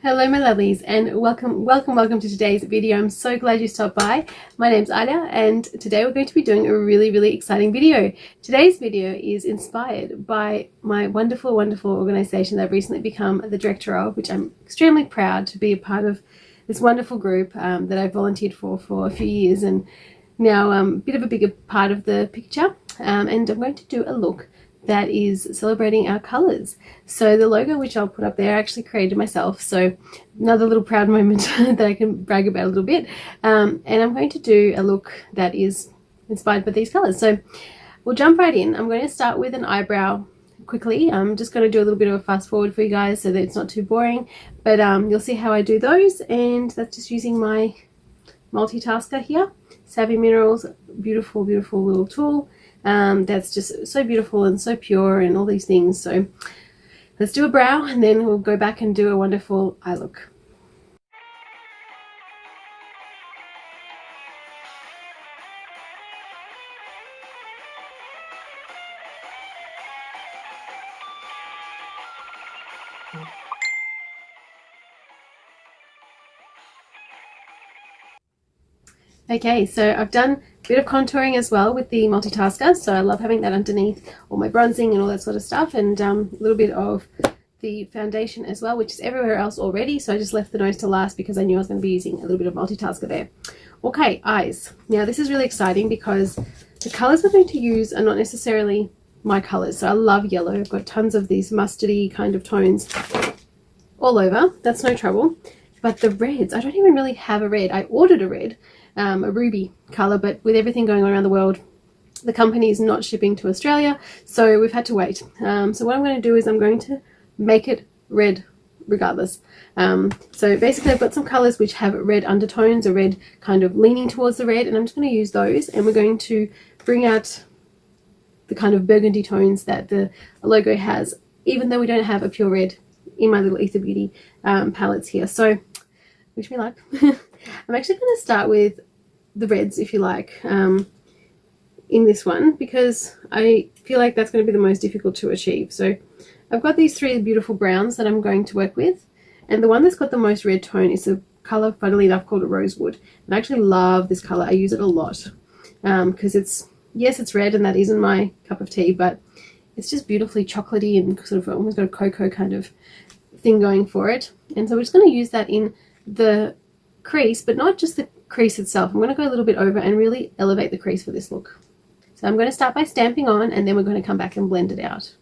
Hello my lovelies, and welcome to today's video. I'm so glad you stopped by. My name's Alya, and today we're going to be doing a really exciting video. Today's video is inspired by my wonderful organization that I've recently become the director of, which I'm extremely proud to be a part of. This wonderful group that I've volunteered for a few years, and now a bit of a bigger part of the picture, and I'm going to do a look that is celebrating our colors. So the logo, which I'll put up there, I actually created myself, so another little proud moment that I can brag about a little bit. And I'm going to do a look that is inspired by these colors. So we'll jump right in. I'm going to start with an eyebrow quickly. I'm just going to do a little bit of a fast forward for you guys so that it's not too boring, but you'll see how I do those, and that's just using my multitasker here, Savvy Minerals, beautiful little tool. That's just so beautiful and so pure and all these things. So let's do a brow, and then we'll go back and do a wonderful eye look. Okay, so I've done a bit of contouring as well with the multitasker, so I love having that underneath all my bronzing and all that sort of stuff, and a little bit of the foundation as well, which is everywhere else already, so I just left the nose to last because I knew I was going to be using a little bit of multitasker there. Okay, eyes. Now this is really exciting because the colors we're going to use are not necessarily my colors. So I love yellow. I've got tons of these mustardy kind of tones all over. That's no trouble. But the reds, I don't even really have a red. I ordered a red, a ruby color, but with everything going on around the world, the company is not shipping to Australia, so we've had to wait. So what I'm going to do is I'm going to make it red regardless. So basically I've got some colors which have red undertones, or red kind of leaning towards the red, and I'm just going to use those, and we're going to bring out the kind of burgundy tones that the logo has, even though we don't have a pure red in my little Ether Beauty palettes here. So wish me luck. I'm actually going to start with the reds, if you like, in this one, because I feel like that's going to be the most difficult to achieve. So I've got these three beautiful browns that I'm going to work with, and the one that's got the most red tone is a color, funnily enough, called Rosewood. And I actually love this color. I use it a lot because it's red, and that isn't my cup of tea, but it's just beautifully chocolatey and sort of almost got a cocoa kind of thing going for it. And so we're just going to use that in the crease, but not just the crease itself. I'm going to go a little bit over and really elevate the crease for this look. So I'm going to start by stamping on, and then we're going to come back and blend it out.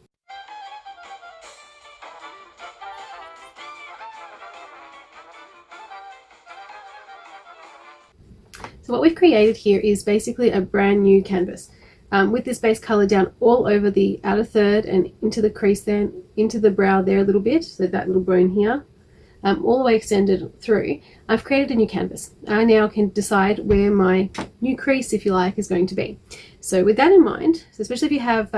So what we've created here is basically a brand new canvas with this base color down all over the outer third and into the crease, then into the brow there a little bit, so that little bone here, all the way extended through. I've created a new canvas. I now can decide where my new crease, if you like, is going to be. So with that in mind, so especially if you have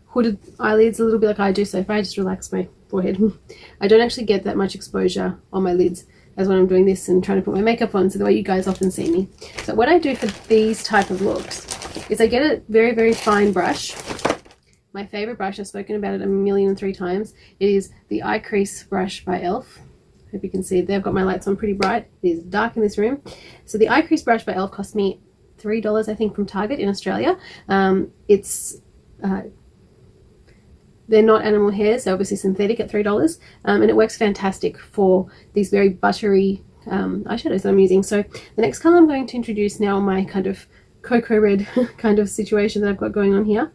hooded eyelids a little bit like I do, so if I just relax my forehead, I don't actually get that much exposure on my lids as when I'm doing this and trying to put my makeup on, so the way you guys often see me. So what I do for these type of looks is I get a very fine brush. My favorite brush, I've spoken about it 1,000,003 times. It is the Eye Crease brush by ELF. Hope you can see it there. I've got my lights on pretty bright. It is dark in this room. So the Eye Crease brush by ELF cost me $3, I think, from Target in Australia. They're not animal hairs, they're obviously synthetic at $3, and it works fantastic for these very buttery eyeshadows that I'm using. So the next color I'm going to introduce now, my kind of cocoa red kind of situation that I've got going on here.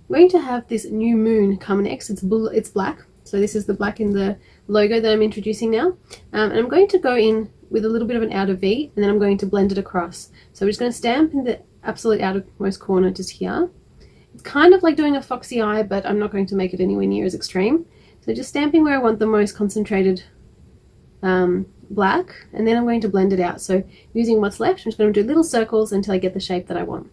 I'm going to have this new moon come next. It's black, so this is the black in the logo that I'm introducing now, and I'm going to go in with a little bit of an outer V, and then I'm going to blend it across. So we're just going to stamp in the absolute outermost corner just here. It's kind of like doing a foxy eye, but I'm not going to make it anywhere near as extreme. So just stamping where I want the most concentrated black, and then I'm going to blend it out. So using what's left, I'm just going to do little circles until I get the shape that I want.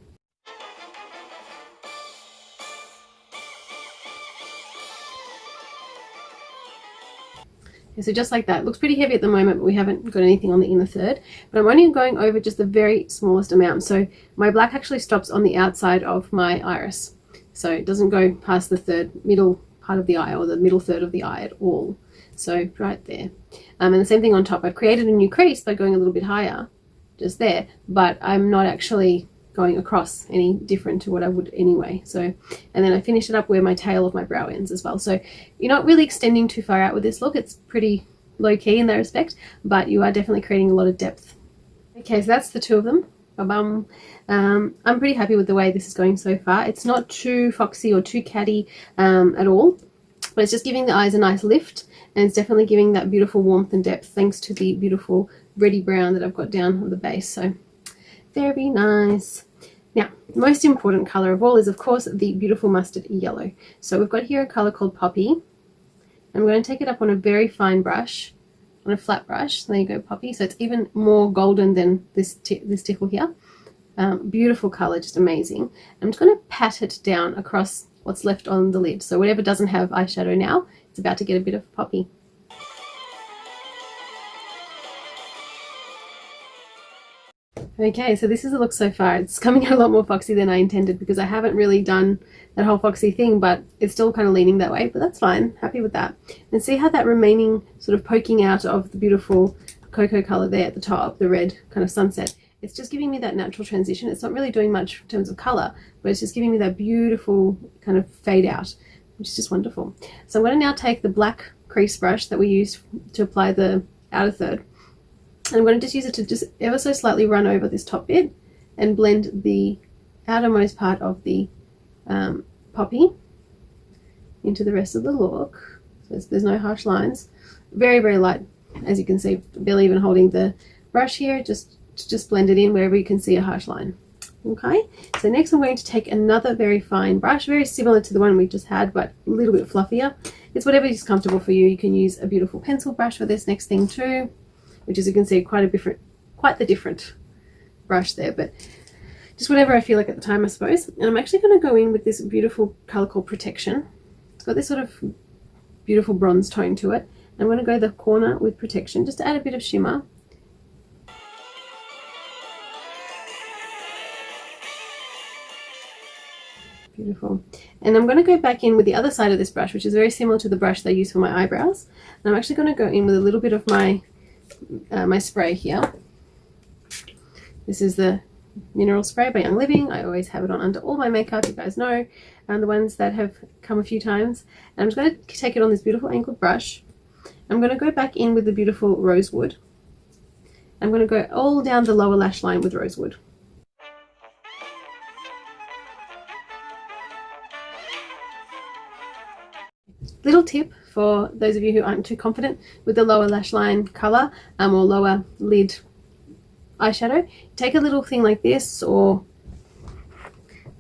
So just like that. It looks pretty heavy at the moment, but we haven't got anything on the inner third. But I'm only going over just the very smallest amount. So my black actually stops on the outside of my iris. so it doesn't go past the middle part of the eye, or the middle third of the eye at all. So right there. And the same thing on top. I've created a new crease by going a little bit higher just there, but I'm not actually going across any different to what I would anyway. So, and then I finish it up where my tail of my brow ends as well. So you're not really extending too far out with this look. It's pretty low key in that respect, but you are definitely creating a lot of depth. Okay, so that's the two of them. Ba-bum. I'm pretty happy with the way this is going so far. It's not too foxy or too catty at all, but it's just giving the eyes a nice lift, and it's definitely giving that beautiful warmth and depth thanks to the beautiful reddy brown that I've got down on the base. So very nice. Now, the most important color of all is, of course, the beautiful mustard yellow. So we've got here a color called Poppy. I'm going to take it up on a very fine brush, on a flat brush. There you go, Poppy. So it's even more golden than this tickle here. Beautiful color, just amazing. I'm just going to pat it down across what's left on the lid. So whatever doesn't have eyeshadow now, it's about to get a bit of Poppy. Okay, so this is the look so far. It's coming out a lot more foxy than I intended because I haven't really done that whole foxy thing, but it's still kind of leaning that way, but that's fine. Happy with that. And see how that remaining sort of poking out of the beautiful cocoa color there at the top, the red kind of sunset, it's just giving me that natural transition. It's not really doing much in terms of color, but it's just giving me that beautiful kind of fade out, which is just wonderful. So I'm going to now take the black crease brush that we used to apply the outer third, and I'm going to just use it to just ever so slightly run over this top bit and blend the outermost part of the Poppy into the rest of the look. So there's no harsh lines. Very, very light, as you can see, barely even holding the brush here, just blend it in wherever you can see a harsh line. Okay, so next I'm going to take another very fine brush, very similar to the one we just had, but a little bit fluffier. It's whatever is comfortable for you. You can use a beautiful pencil brush for this next thing too, which, as you can see, quite the different brush there, but just whatever I feel like at the time, I suppose. And I'm actually going to go in with this beautiful color called Protection. It's got this sort of beautiful bronze tone to it. I'm going to go the corner with Protection just to add a bit of shimmer. Beautiful. And I'm going to go back in with the other side of this brush, which is very similar to the brush that I use for my eyebrows. And I'm actually going to go in with a little bit of my spray here. This is the mineral spray by Young Living. I always have it on under all my makeup, you guys know, and the ones that have come a few times. And I'm just going to take it on this beautiful angled brush. I'm going to go back in with the beautiful Rosewood. I'm going to go all down the lower lash line with Rosewood. Little tip for those of you who aren't too confident with the lower lash line color or lower lid eyeshadow, take a little thing like this or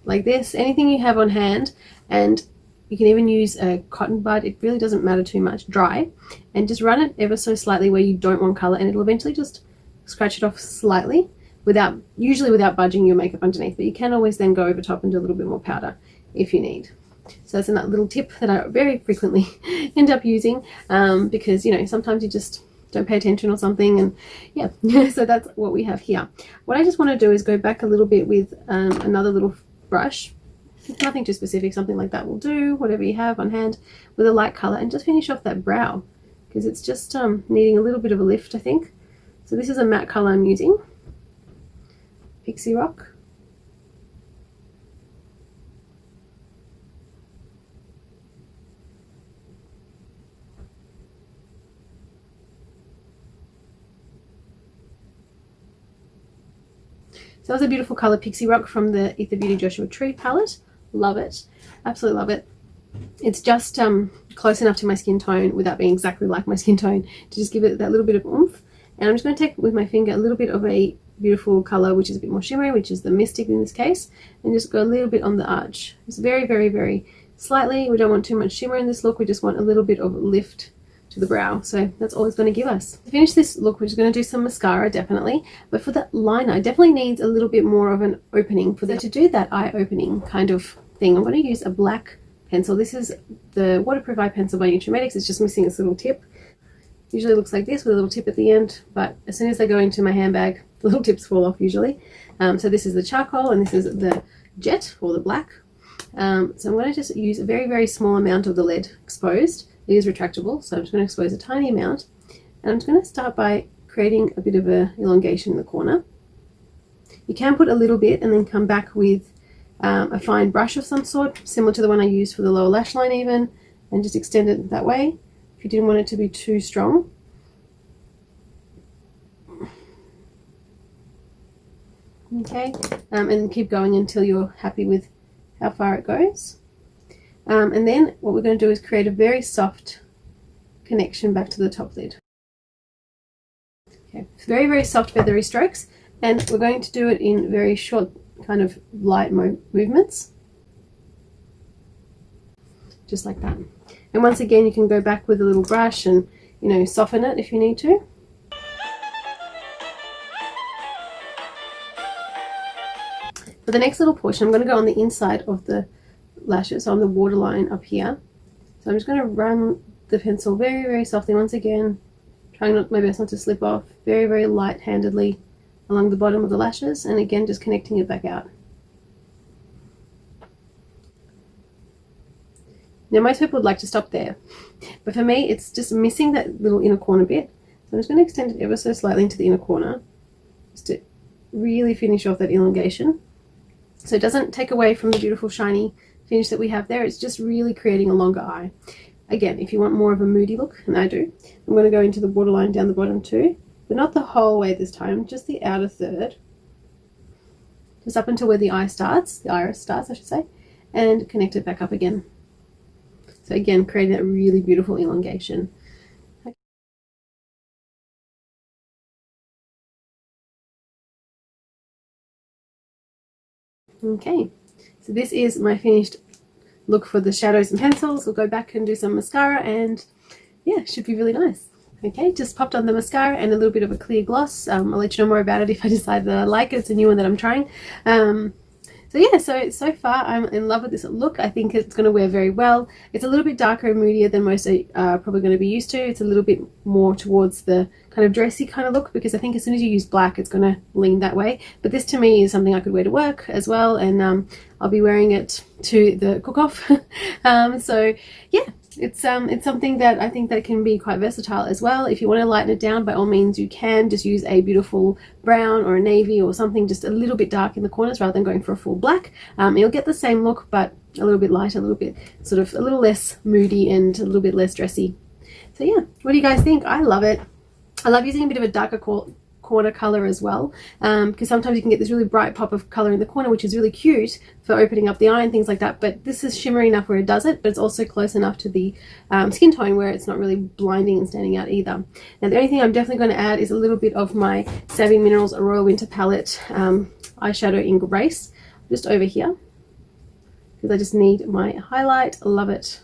like this, anything you have on hand, and you can even use a cotton bud, it really doesn't matter too much, dry, and just run it ever so slightly where you don't want color, and it'll eventually just scratch it off slightly usually without budging your makeup underneath, but you can always then go over top and do a little bit more powder if you need. So that's another little tip that I very frequently end up using because, you know, sometimes you just don't pay attention or something, and yeah, so that's what we have here. What I just want to do is go back a little bit with another little brush, nothing too specific, something like that will do, whatever you have on hand, with a light color, and just finish off that brow because it's just needing a little bit of a lift, I think. So this is a matte color I'm using, Pixie Rock. So that was a beautiful color, Pixie Rock, from the Ether Beauty Joshua Tree palette. Love it. Absolutely love it. It's just close enough to my skin tone without being exactly like my skin tone to just give it that little bit of oomph. And I'm just going to take with my finger a little bit of a beautiful color, which is a bit more shimmery, which is the Mystic in this case, and just go a little bit on the arch. It's very, very, very slightly. We don't want too much shimmer in this look. We just want a little bit of lift to the brow, so that's all it's going to give us. To finish this look, we're just going to do some mascara, definitely, but for the liner, it definitely needs a little bit more of an opening. To do that eye opening kind of thing, I'm going to use a black pencil. This is the Waterproof Eye Pencil by Nutrimetics. It's just missing this little tip. Usually looks like this with a little tip at the end, but as soon as they go into my handbag, the little tips fall off usually. So this is the charcoal, and this is the jet, or the black. So I'm going to just use a very, very small amount of the lead exposed. It is retractable, so I'm just going to expose a tiny amount. And I'm just going to start by creating a bit of an elongation in the corner. You can put a little bit and then come back with a fine brush of some sort, similar to the one I used for the lower lash line even, and just extend it that way if you didn't want it to be too strong. Okay, and keep going until you're happy with how far it goes. And then what we're going to do is create a very soft connection back to the top lid. Okay, very, very soft feathery strokes, and we're going to do it in very short kind of light movements, just like that. And once again, you can go back with a little brush and, you know, soften it if you need to. For the next little portion, I'm going to go on the inside of the lashes, so on the waterline up here. So I'm just going to run the pencil very, very softly once again, trying my best not to slip off, very, very light-handedly along the bottom of the lashes, and again just connecting it back out. Now most people would like to stop there, but for me it's just missing that little inner corner bit, so I'm just going to extend it ever so slightly into the inner corner just to really finish off that elongation, so it doesn't take away from the beautiful shiny finish that we have there. It's just really creating a longer eye. Again, if you want more of a moody look, and I do, I'm going to go into the waterline down the bottom too, but not the whole way this time, just the outer third, just up until where the eye starts, the iris starts I should say, and connect it back up again. So again, creating that really beautiful elongation. Okay, so this is my finished look for the shadows and pencils. We'll go back and do some mascara, and yeah, it should be really nice. Okay, just popped on the mascara and a little bit of a clear gloss. I'll let you know more about it if I decide that I like it. It's a new one that I'm trying. So yeah, so far I'm in love with this look. I think it's going to wear very well. It's a little bit darker and moodier than most are probably going to be used to. It's a little bit more towards the kind of dressy kind of look, because I think as soon as you use black it's going to lean that way. But this to me is something I could wear to work as well, and I'll be wearing it to the cook-off. So yeah, it's something that I think that can be quite versatile as well. If you want to lighten it down, by all means you can just use a beautiful brown or a navy or something just a little bit dark in the corners rather than going for a full black. You'll get the same look, but a little bit lighter, a little bit sort of a little less moody and a little bit less dressy. So yeah, what do you guys think? I love it. I love using a bit of a darker corner color as well, because sometimes you can get this really bright pop of color in the corner, which is really cute for opening up the eye and things like that, but this is shimmery enough where it does it, but it's also close enough to the skin tone where it's not really blinding and standing out either. Now the only thing I'm definitely going to add is a little bit of my Savvy Minerals Royal Winter Palette eyeshadow in Grace just over here, because I just need my highlight. I love it.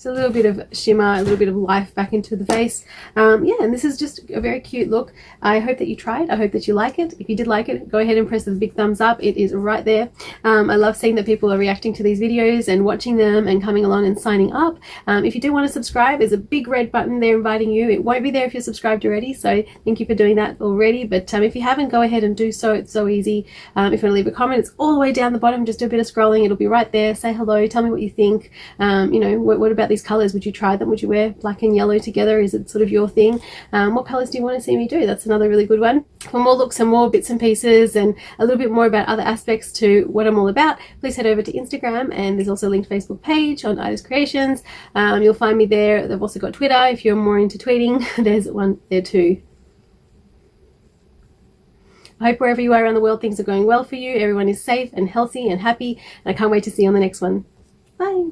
A little bit of shimmer, a little bit of life back into the face. Yeah, and this is just a very cute look. I hope that you try it. I hope that you like it. If you did like it, go ahead and press the big thumbs up. It is right there. I love seeing that people are reacting to these videos and watching them and coming along and signing up. If you do want to subscribe, there's a big red button there inviting you. It won't be there if you're subscribed already, so thank you for doing that already, but if you haven't, go ahead and do so. It's so easy. If you want to leave a comment, it's all the way down the bottom. Just do a bit of scrolling, it'll be right there. Say hello, tell me what you think. You know, what about these colors? Would you try them? Would you wear black and yellow together? Is it sort of your thing? What colors do you want to see me do? That's another really good one. For more looks and more bits and pieces and a little bit more about other aspects to what I'm all about, please head over to Instagram, and there's also a linked Facebook page on Artist Creations. You'll find me there. I've also got Twitter if you're more into tweeting. There's one there too. I hope wherever you are around the world things are going well for you. Everyone is safe and healthy and happy, and I can't wait to see you on the next one. Bye.